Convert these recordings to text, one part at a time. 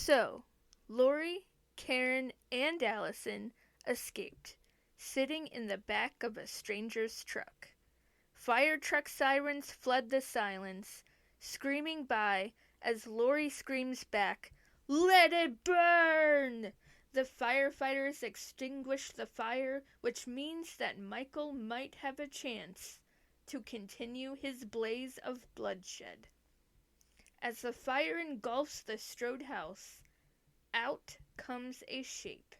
So, Lori, Karen, and Allison escaped, sitting in the back of a stranger's truck. Fire truck sirens flood the silence, screaming by as Lori screams back, "Let it burn!" The firefighters extinguish the fire, which means that Michael might have a chance to continue his blaze of bloodshed. As the fire engulfs the Strode house, out comes a shape,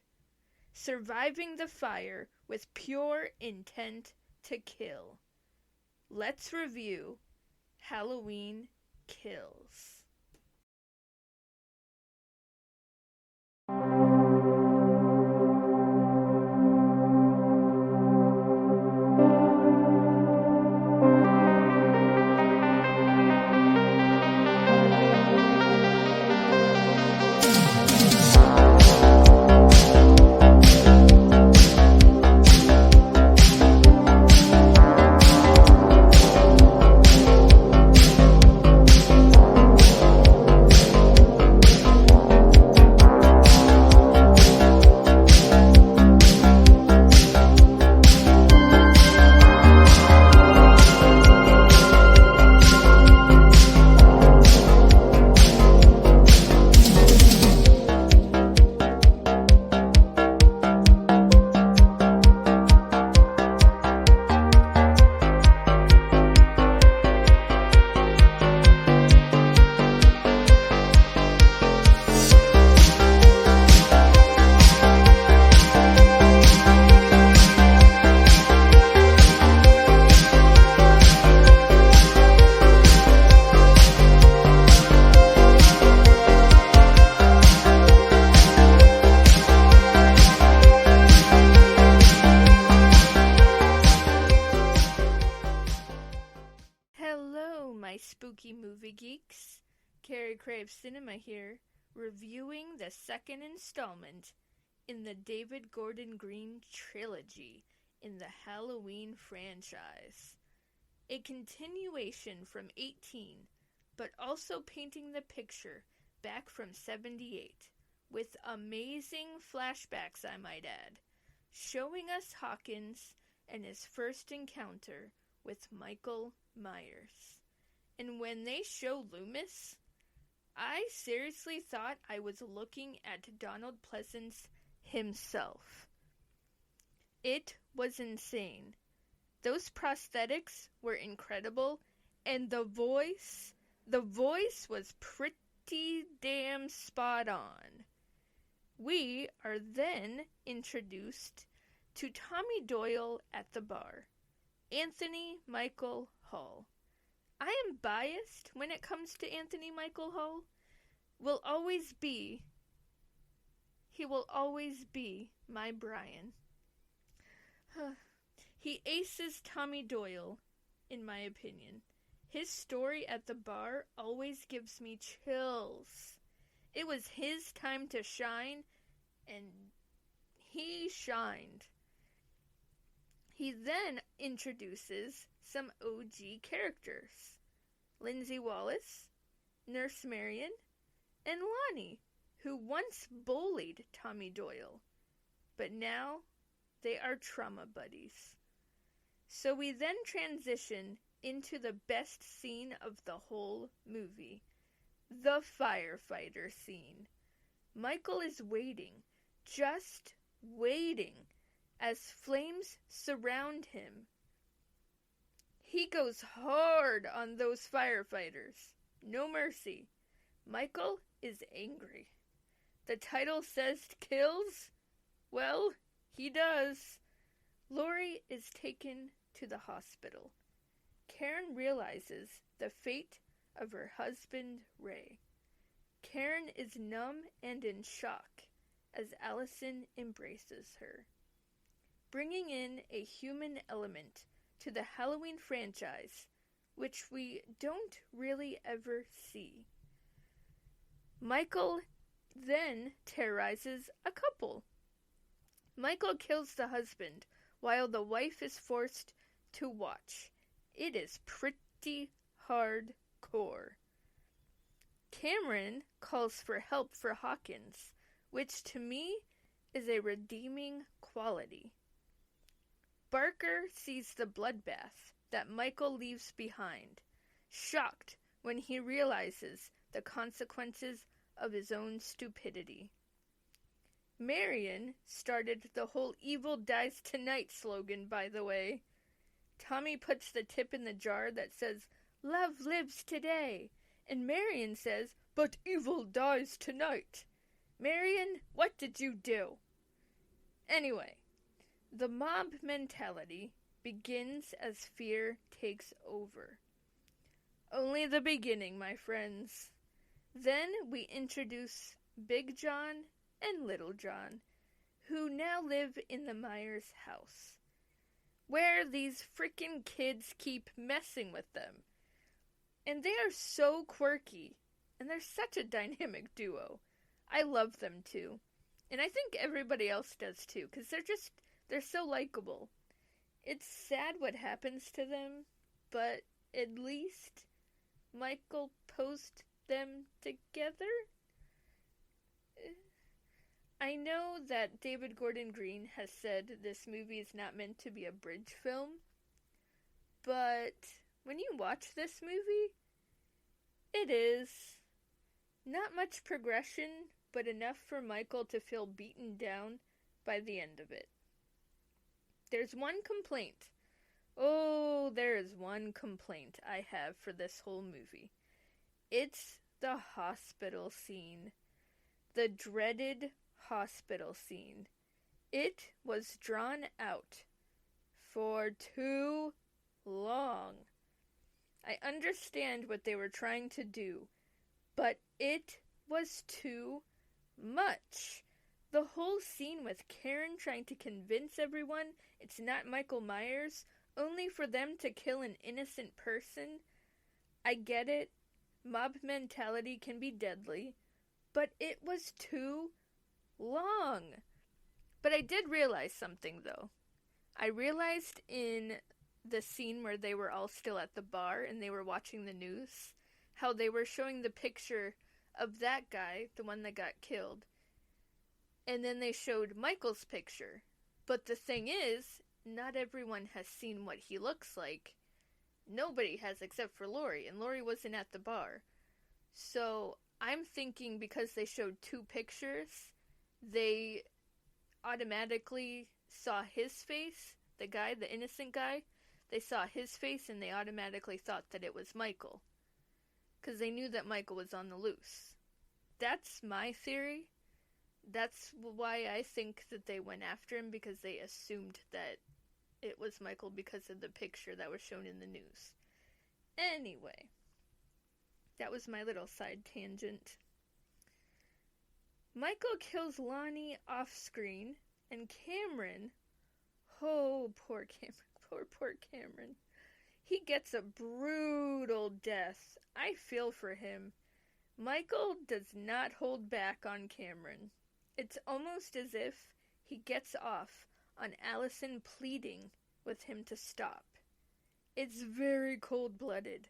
surviving the fire with pure intent to kill. Let's review Halloween Kills. Spooky movie geeks, Carey Craves Cinema here, reviewing the second installment in the David Gordon Green Trilogy in the Halloween franchise. A continuation from 18, but also painting the picture back from 78, with amazing flashbacks, I might add, showing us Hawkins and his first encounter with Michael Myers. And when they show Loomis, I seriously thought I was looking at Donald Pleasance himself. It was insane. Those prosthetics were incredible, and the voice was pretty damn spot on. We are then introduced to Tommy Doyle at the bar, Anthony Michael Hall. I am biased when it comes to Anthony Michael Hall. He will always be my Brian. He aces Tommy Doyle, in my opinion. His story at the bar always gives me chills. It was his time to shine, and he shined. He then introduces some OG characters: Lindsay Wallace, Nurse Marion, and Lonnie, who once bullied Tommy Doyle, but now they are trauma buddies. So we then transition into the best scene of the whole movie, the firefighter scene. Michael is waiting, just waiting, as flames surround him. He goes hard on those firefighters. No mercy. Michael is angry. The title says kills? Well, he does. Lori is taken to the hospital. Karen realizes the fate of her husband, Ray. Karen is numb and in shock as Allison embraces her, bringing in a human element to the Halloween franchise, which we don't really ever see. Michael then terrorizes a couple. Michael kills the husband while the wife is forced to watch. It is pretty hardcore. Cameron calls for help for Hawkins, which to me is a redeeming quality. Barker sees the bloodbath that Michael leaves behind, shocked when he realizes the consequences of his own stupidity. Marion started the whole "evil dies tonight" slogan, by the way. Tommy puts the tip in the jar that says, "Love lives today," and Marion says, "But evil dies tonight." Marion, what did you do? Anyway, the mob mentality begins as fear takes over. Only the beginning, my friends. Then we introduce Big John and Little John, who now live in the Myers house, where these frickin' kids keep messing with them. And they are so quirky, and they're such a dynamic duo. I love them too. And I think everybody else does too, because they're so likable. It's sad what happens to them, but at least Michael posed them together? I know that David Gordon Green has said this movie is not meant to be a bridge film, but when you watch this movie, it is. Not much progression, but enough for Michael to feel beaten down by the end of it. There's one complaint. Oh, there is one complaint I have for this whole movie. It's the hospital scene. The dreaded hospital scene. It was drawn out for too long. I understand what they were trying to do, but it was too much. The whole scene with Karen trying to convince everyone it's not Michael Myers, only for them to kill an innocent person. I get it. Mob mentality can be deadly, but it was too long. But I did realize something, though. I realized in the scene where they were all still at the bar and they were watching the news, how they were showing the picture of that guy, the one that got killed, and then they showed Michael's picture. But the thing is, not everyone has seen what he looks like. Nobody has except for Lori, and Lori wasn't at the bar. So I'm thinking because they showed two pictures, they automatically saw his face, the guy, the innocent guy. They saw his face and they automatically thought that it was Michael, because they knew that Michael was on the loose. That's my theory. That's why I think that they went after him, because they assumed that it was Michael because of the picture that was shown in the news. Anyway, that was my little side tangent. Michael kills Lonnie off screen, and Cameron, oh, poor Cameron. He gets a brutal death. I feel for him. Michael does not hold back on Cameron. It's almost as if he gets off on Allison pleading with him to stop. It's very cold-blooded.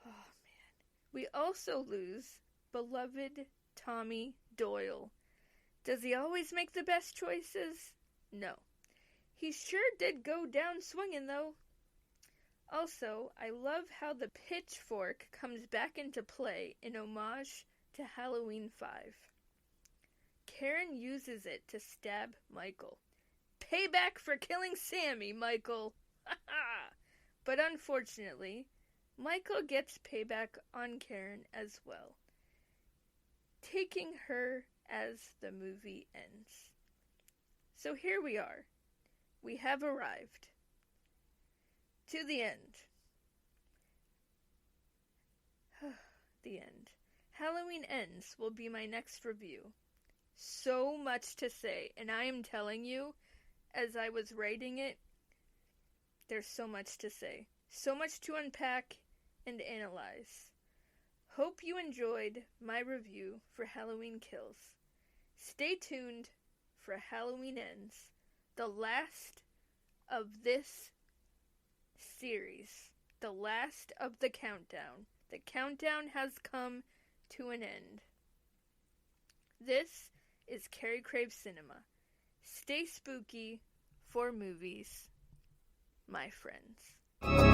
Oh, man. We also lose beloved Tommy Doyle. Does he always make the best choices? No. He sure did go down swinging, though. Also, I love how the pitchfork comes back into play in homage to Halloween 5. Karen uses it to stab Michael. Payback for killing Sammy, Michael! But unfortunately, Michael gets payback on Karen as well, taking her as the movie ends. So here we are. We have arrived to the end. The end. Halloween Ends will be my next review. So much to say, and I am telling you, as I was writing it, there's so much to say. So much to unpack and analyze. Hope you enjoyed my review for Halloween Kills. Stay tuned for Halloween Ends, the last of this series, the last of the countdown. The countdown has come to an end. This is Carey Craves Cinema. Stay spooky for movies, my friends.